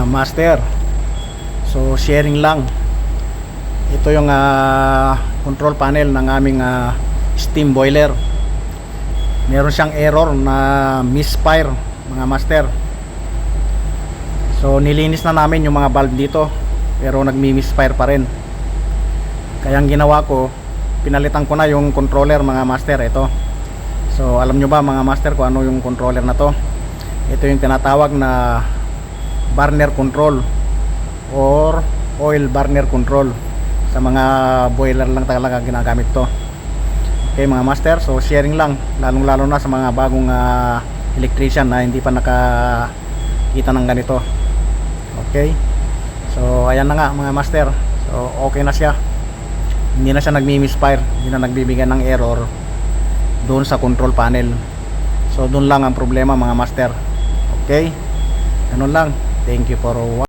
master. So sharing lang. Ito yung control panel ng aming steam boiler. Meron siyang error na misfire, mga master. So nilinis na namin yung mga valve dito, pero nagmi-misfire pa rin. Kaya ang ginawa ko, pinalitan ko na yung controller, mga master. Ito. So alam nyo ba, mga master, kung ano yung controller na to? Ito yung tinatawag na burner control or oil burner control. Sa mga boiler lang talaga ginagamit to. Okay, mga master, so sharing lang, lalong lalo na sa mga bagong electrician na hindi pa nakakita ng ganito. Okay, so ayan na nga, mga master. So okay na siya, hindi na siya nagmi-misfire, hindi na nagbibigay ng error doon sa control panel. So doon lang ang problema, mga master. Okay, ganun lang. Thank you for watching.